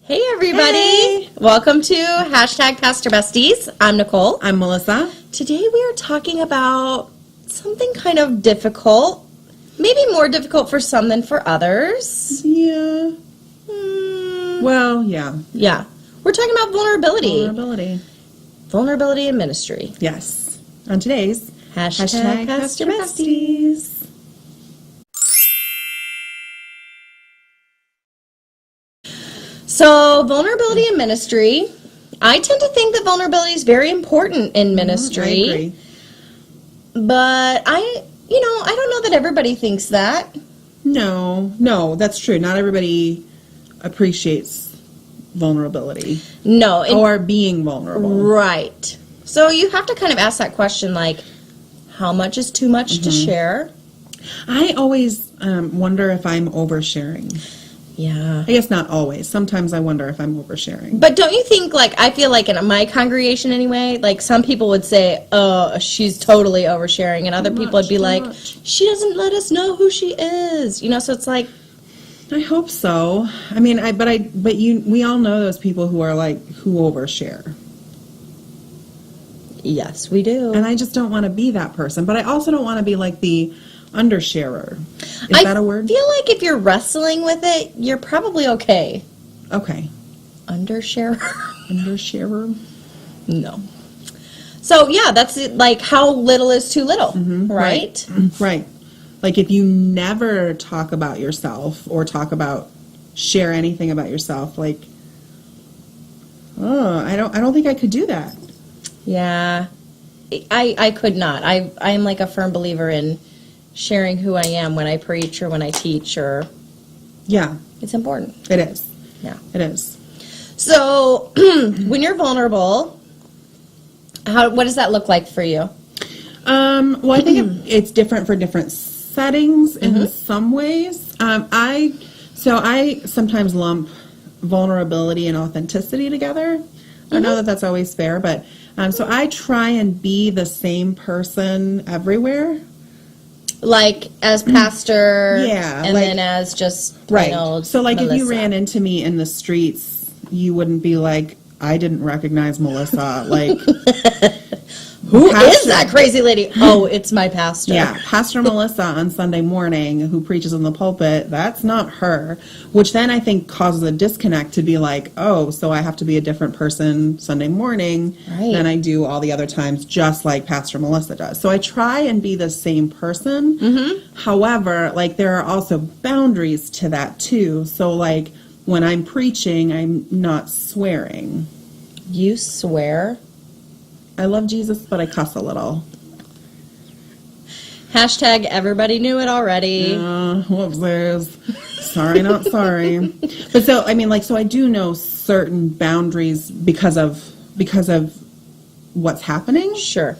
Hey everybody! Hey. Welcome to #PastorBesties. I'm Nicole. I'm Melissa. Today we are talking about something kind of difficult. Maybe more difficult for some than for others. Yeah. Well, yeah. Yeah. We're talking about vulnerability. Vulnerability. Vulnerability in ministry. Yes. On today's #PastorBesties. So, vulnerability in ministry. I tend to think that vulnerability is very important in ministry. I agree. But I don't know that everybody thinks that. No, that's true. Not everybody appreciates vulnerability. No. Or being vulnerable. Right. So you have to kind of ask that question, like, how much is too much to share? I always wonder if I'm oversharing. Yeah. I guess not always. Sometimes I wonder if I'm oversharing. But don't you think, like, I feel like in my congregation anyway, like, some people would say, oh, she's totally oversharing, and other people would be like, she doesn't let us know who she is. You know, so it's like... I hope so. I mean, we all know those people who are like, who overshare. Yes, we do. And I just don't want to be that person. But I also don't want to be like the undersharer. Is that a word? I feel like if you're wrestling with it, you're probably okay. Okay. Undersharer? Undersharer? No. So, yeah, that's it, like how little is too little, right? Right. Like if you never talk about yourself or share anything about yourself, like, I don't think I could do that. Yeah. I could not. I'm like a firm believer in sharing who I am when I preach or when I teach, or... Yeah. It's important. It is. Yeah. It is. So, when you're vulnerable, what does that look like for you? Well, I think it's different for different settings in some ways. I sometimes lump vulnerability and authenticity together. I don't know that that's always fair, but so I try and be the same person everywhere. Like as pastor, yeah, and then as just right. Old so like Melissa. If you ran into me in the streets, you wouldn't be like, I didn't recognize Melissa. Like, who is that crazy lady? Oh, it's my pastor. Yeah, Pastor Melissa on Sunday morning who preaches in the pulpit, that's not her. Which then I think causes a disconnect to be like, oh, so I have to be a different person Sunday morning than I do all the other times, just like Pastor Melissa does. So I try and be the same person. However, like there are also boundaries to that too. So like when I'm preaching, I'm not swearing. You swear? I love Jesus, but I cuss a little. #everybody knew it already. Whoopsies. Sorry, not sorry. But so, I mean, like, so I do know certain boundaries because of what's happening. Sure.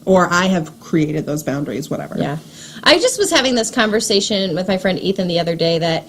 Or I have created those boundaries, whatever. Yeah. I just was having this conversation with my friend Ethan the other day that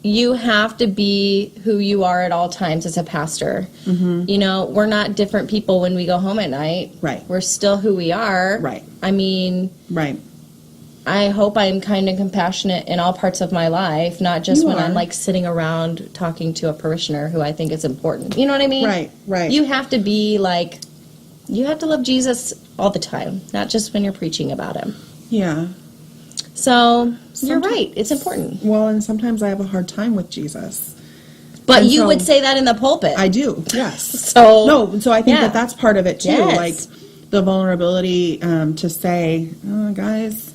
you have to be who you are at all times as a pastor. You know, we're not different people when we go home at night. Right. We're still who we are. Right. I mean... Right. I hope I'm kind and compassionate in all parts of my life, not just when I'm like sitting around talking to a parishioner who I think is important. You know what I mean? Right, right. You have to be like, you have to love Jesus all the time, not just when you're preaching about him. Yeah. So, you're right. It's important. Well, and sometimes I have a hard time with Jesus. But and you would say that in the pulpit. I do, yes. So I think that's part of it too. Yes. Like the vulnerability to say, oh, guys,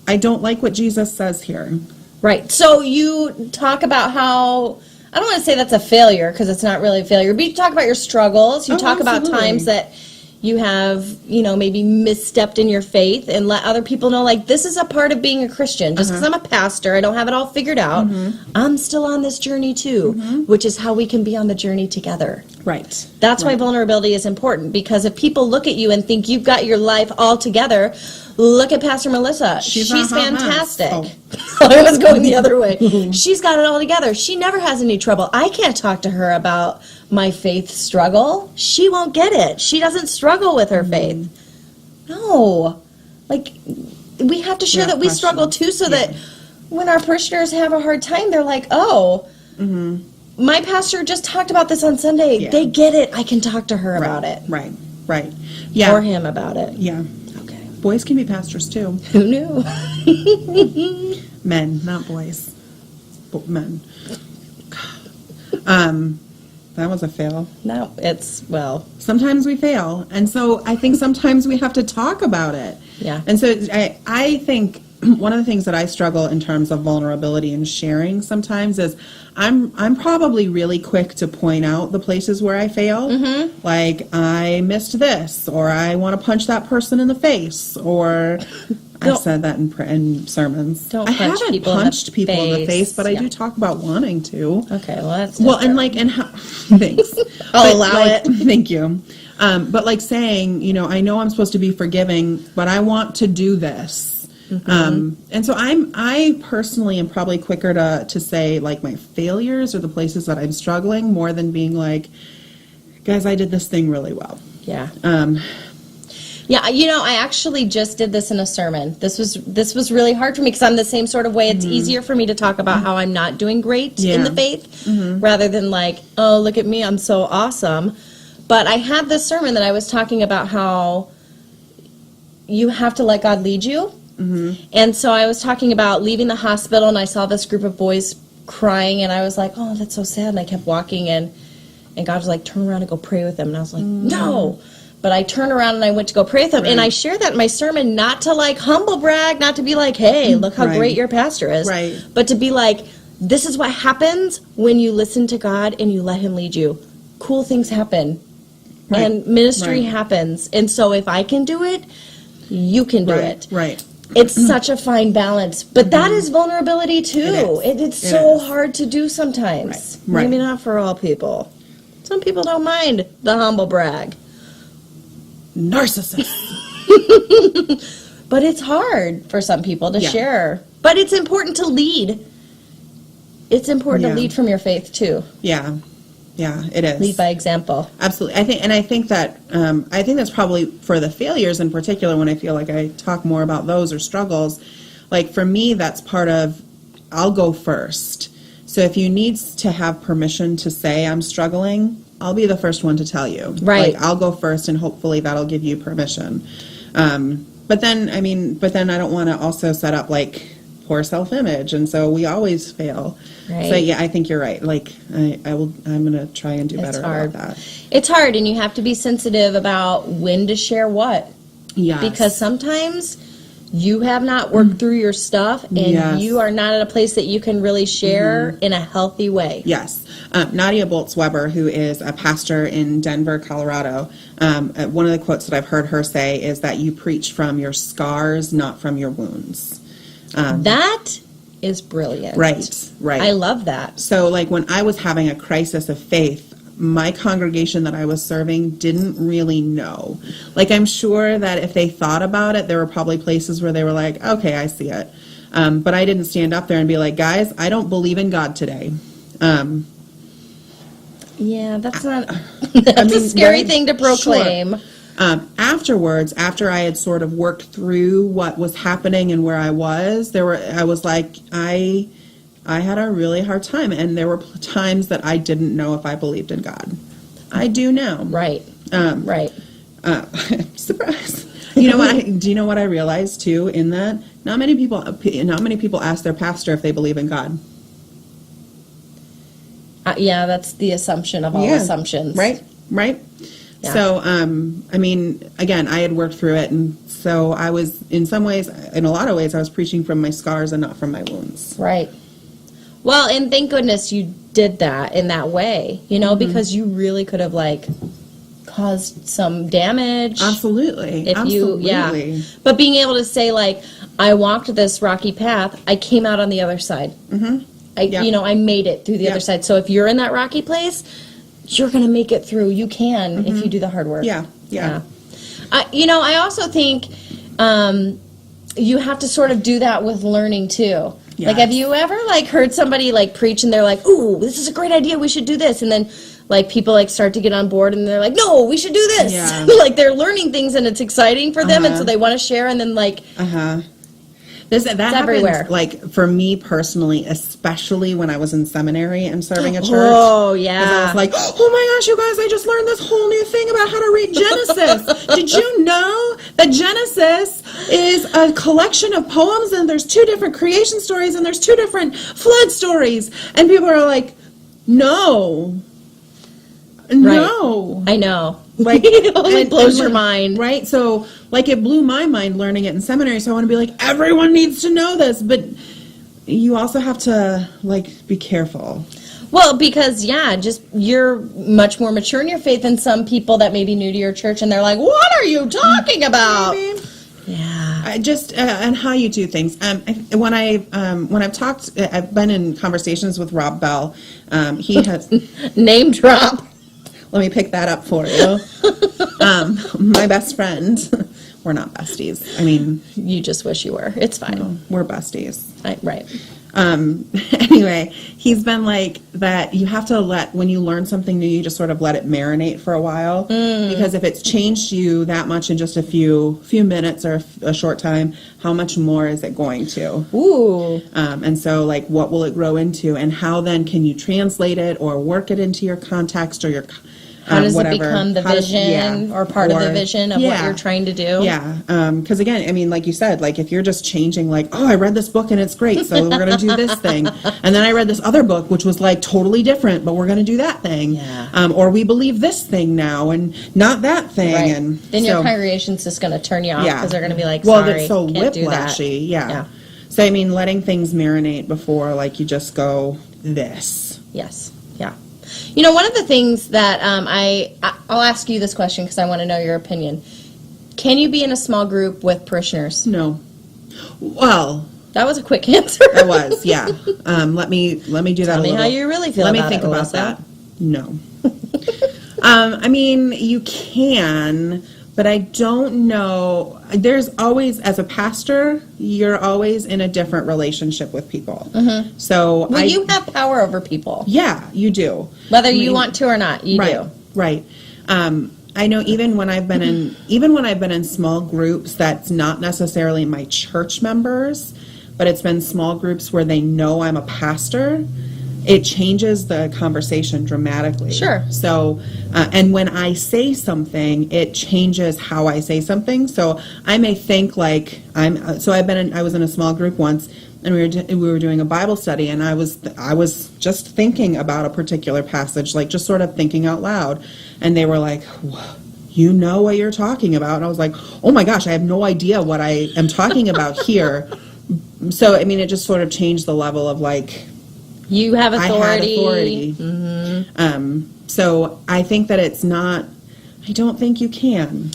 I don't like what Jesus says here. Right. So you talk about how, I don't want to say that's a failure because it's not really a failure, but you talk about your struggles. You talk about times that you have, you know, maybe misstepped in your faith and let other people know, like, this is a part of being a Christian. Just because I'm a pastor, I don't have it all figured out. I'm still on this journey too, which is how we can be on the journey together. Right. That's why vulnerability is important, because if people look at you and think you've got your life all together, look at Pastor Melissa. She's fantastic. I was going the other way. She's got it all together. She never has any trouble. I can't talk to her about my faith struggle. She won't get it. She doesn't struggle with her faith. No. Like, we have to share that we struggle too, so that when our parishioners have a hard time, they're like, oh, my pastor just talked about this on Sunday. Yeah. They get it. I can talk to her about it. Right. Yeah. Or him about it. Yeah. Okay. Boys can be pastors too. Who knew? Men, not boys. Men. That was a fail. No, sometimes we fail. And so I think sometimes we have to talk about it. Yeah. And so I think one of the things that I struggle in terms of vulnerability and sharing sometimes is I'm probably really quick to point out the places where I fail. Mm-hmm. Like, I missed this, or I want to punch that person in the face, or I've said that in sermons. I haven't punched people in the face, but I do talk about wanting to. Okay, well, that's different. And how, thanks. I'll allow it. Thank you. But like saying, I know I'm supposed to be forgiving, but I want to do this. Mm-hmm. And so I personally am probably quicker to say like my failures or the places that I'm struggling more than being like, guys, I did this thing really well. Yeah. Yeah, I actually just did this in a sermon. This was really hard for me because I'm the same sort of way. It's easier for me to talk about how I'm not doing great in the faith rather than like, oh, look at me, I'm so awesome. But I had this sermon that I was talking about how you have to let God lead you. Mm-hmm. And so I was talking about leaving the hospital, and I saw this group of boys crying, and I was like, oh, that's so sad. And I kept walking, and God was like, turn around and go pray with them. And I was like, no. But I turned around and I went to go pray with them. Right. And I shared that in my sermon, not to like humble brag, not to be like, hey, look how great your pastor is. Right. But to be like, this is what happens when you listen to God and you let him lead you. Cool things happen. Right. And ministry happens. And so if I can do it, you can do it. Right. It's such a fine balance. But that is vulnerability too. It's so hard to do sometimes. Right. Maybe not for all people. Some people don't mind the humble brag. Narcissist. But it's hard for some people to share. But it's important to lead. It's important to lead from your faith too. Yeah, it is. Lead by example. Absolutely. I think that's probably for the failures in particular, when I feel like I talk more about those or struggles. Like for me, that's part of, I'll go first. So if you need to have permission to say I'm struggling, I'll be the first one to tell you. Right. Like I'll go first, and hopefully that'll give you permission. But then I don't want to also set up like poor self-image, and so we always fail. Right. So yeah, I think you're right. Like I'm going to try and do better about that. It's hard, and you have to be sensitive about when to share what. Yes. Because sometimes you have not worked through your stuff, and you are not at a place that you can really share in a healthy way. Yes. Nadia Boltz-Weber, who is a pastor in Denver, Colorado, one of the quotes that I've heard her say is that you preach from your scars, not from your wounds. That is brilliant. Right. I love that. So, like, when I was having a crisis of faith, my congregation that I was serving didn't really know. Like, I'm sure that if they thought about it, there were probably places where they were like, okay, I see it. But I didn't stand up there and be like, guys, I don't believe in God today. Yeah, that's not, that's a scary thing to proclaim. Sure. Afterwards, after I had sort of worked through what was happening and where I was, I was like, I had a really hard time, and there were times that I didn't know if I believed in God. I do now. Right. Right. Surprise. You know what? Do you know what I realized too? In that, not many people ask their pastor if they believe in God. Yeah, that's the assumption of all assumptions. Right. Yeah. So, again, I had worked through it, and so I was, in a lot of ways, I was preaching from my scars and not from my wounds. Right. Well, and thank goodness you did that in that way, because you really could have, caused some damage. Absolutely. But being able to say, I walked this rocky path, I came out on the other side. Mm-hmm. I made it through the other side. So if you're in that rocky place, you're going to make it through. You can if you do the hard work. Yeah. I also think you have to sort of do that with learning too. Yes. Have you ever heard somebody preach and they're like, "Ooh, this is a great idea. We should do this," and then people start to get on board and they're like, "No, we should do this." Yeah. They're learning things and it's exciting for them, and so they want to share, and then That happens, everywhere. like, for me personally, especially when I was in seminary and serving a church. Oh, yeah. 'Cause I was like, oh my gosh, you guys, I just learned this whole new thing about how to read Genesis. Did you know that Genesis is a collection of poems, and there's 2 different creation stories, and there's 2 different flood stories? And people are like, no. No. I know. Like, it only blows your mind. Right? So, like, it blew my mind learning it in seminary, so I want to be like, everyone needs to know this, but you also have to, like, be careful. Well, because, just you're much more mature in your faith than some people that may be new to your church, and they're like, what are you talking about? Maybe. Yeah. Just and how you do things. When I've talked, I've been in conversations with Rob Bell. He has name drop. Let me pick that up for you. My best friend. We're not besties. I mean, you just wish you were. It's fine. No, we're besties. Right. Anyway, he's been like that. You have to when you learn something new, you just sort of let it marinate for a while. Because if it's changed you that much in just a few minutes or a short time, how much more is it going to? Ooh. And so, like, what will it grow into, and how then can you translate it or work it into your context or your how does whatever. It become the vision or part of the vision of what you're trying to do? Yeah. Because again, I mean, like you said, like if you're just changing, like, oh, I read this book and it's great, so we're going to do this thing. And then I read this other book, which was like totally different, but we're going to do that thing. Yeah. Or we believe this thing now and not that thing. Right. And then your congregation's just going to turn you off because they're going to be like, well, sorry, that's so can't do that. whiplashy. Yeah. So, I mean, letting things marinate before, like, you just go, this. Yes. Yeah. You know, one of the things that I'll ask you this question because I want to know your opinion. Can you be in a small group with parishioners? No. Well, that was a quick answer. That was, yeah. Let me do that a little. Tell me how you really feel about it. Let me think about that. No. I mean, you can, but I don't know. There's always, as a pastor, you're always in a different relationship with people. Mm-hmm. So you have power over people. Yeah, you do. Whether you want to or not, you do. Right. I know even when I've been in small groups that's not necessarily my church members, but it's been small groups where they know I'm a pastor, it changes the conversation dramatically. Sure. So, and when I say something, it changes how I say something. So I may think like I was in a small group once, and we were doing a Bible study, and I was just thinking about a particular passage, like just sort of thinking out loud, and they were like, you know what you're talking about? And I was like, oh my gosh, I have no idea what I am talking about here. So, I mean, it just sort of changed the level of like, you have authority. I had authority. Mm-hmm. So I think that I don't think you can.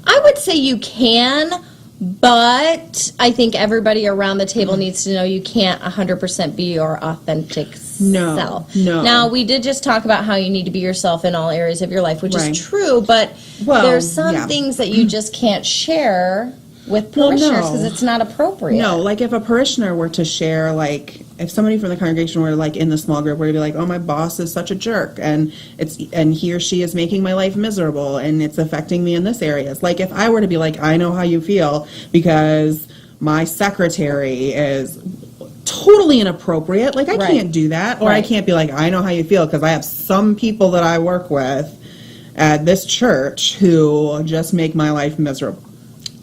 I would say you can, but I think everybody around the table needs to know you can't 100% be your authentic self. No. Now, we did just talk about how you need to be yourself in all areas of your life, which is true, but there's some things that you just can't share with parishioners because it's not appropriate. No, like if a parishioner were to share, like if somebody from the congregation were like in the small group were to be like, oh, my boss is such a jerk and he or she is making my life miserable and it's affecting me in this area. It's like if I were to be like, I know how you feel because my secretary is totally inappropriate. Like I can't do that. Or I can't be like, I know how you feel because I have some people that I work with at this church who just make my life miserable.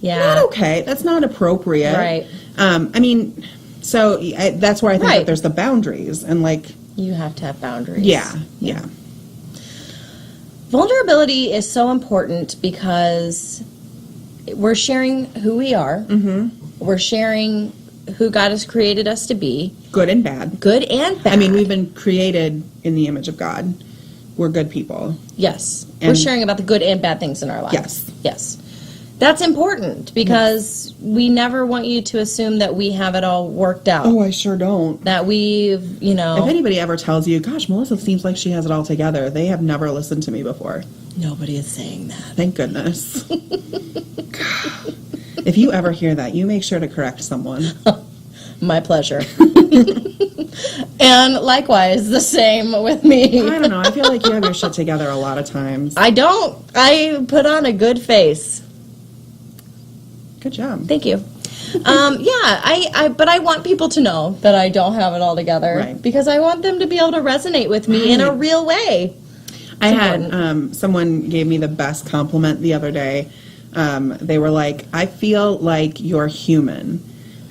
Yeah. Not okay. That's not appropriate. Right. I mean, so that's where I think that there's the boundaries and like. You have to have boundaries. Yeah. Vulnerability is so important because we're sharing who we are. Mm-hmm. We're sharing who God has created us to be. Good and bad. Good and bad. I mean, we've been created in the image of God. We're good people. Yes. We're sharing about the good and bad things in our lives. Yes. That's important because we never want you to assume that we have it all worked out. Oh, I sure don't. That we've, If anybody ever tells you, gosh, Melissa seems like she has it all together, they have never listened to me before. Nobody is saying that. Thank goodness. If you ever hear that, you make sure to correct someone. My pleasure. And likewise, the same with me. I don't know. I feel like you have your shit together a lot of times. I don't. I put on a good face. Good job. Thank you. But I want people to know that I don't have it all together. Right. Because I want them to be able to resonate with me in a real way. I had someone gave me the best compliment the other day. They were like, I feel like you're human,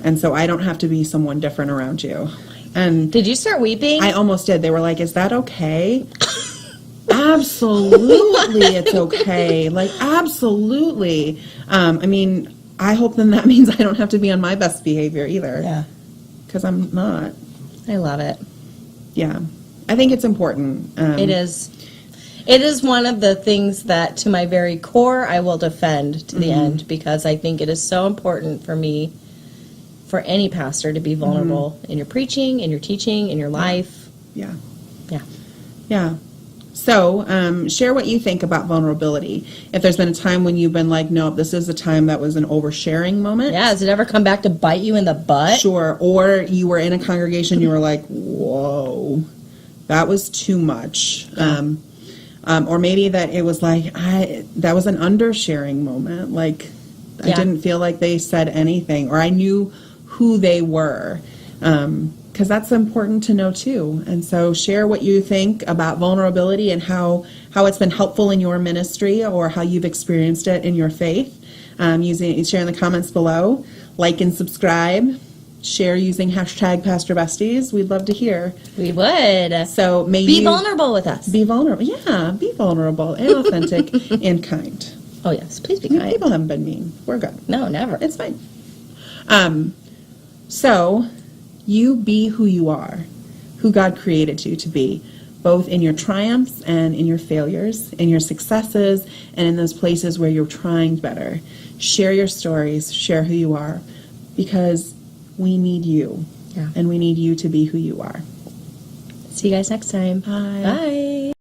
and so I don't have to be someone different around you. And did you start weeping? I almost did. They were like, is that okay? Absolutely, it's okay. Like, absolutely. I mean, I hope then that means I don't have to be on my best behavior either. Yeah. Because I'm not. I love it. Yeah. I think it's important. It is. It is one of the things that, to my very core, I will defend to the end, because I think it is so important for me, for any pastor, to be vulnerable in your preaching, in your teaching, in your life. Yeah. Yeah. Yeah. So, share what you think about vulnerability. If there's been a time when you've been like, nope, this is a time that was an oversharing moment. Yeah, has it ever come back to bite you in the butt? Sure. Or you were in a congregation, you were like, whoa, that was too much. Or maybe that it was like, that was an undersharing moment. Like, I didn't feel like they said anything, or I knew who they were. Because that's important to know too. And so share what you think about vulnerability and how it's been helpful in your ministry, or how you've experienced it in your faith. Share in the comments below. Like and subscribe. Share using #PastorBesties. We'd love to hear. We would. So be vulnerable with us. Be vulnerable. Yeah, be vulnerable and authentic and kind. Oh yes, please be kind. People haven't been mean. We're good. No, never. It's fine. So you be who you are, who God created you to be, both in your triumphs and in your failures, in your successes, and in those places where you're trying better. Share your stories, share who you are, because we need you, and we need you to be who you are. See you guys next time. Bye. Bye.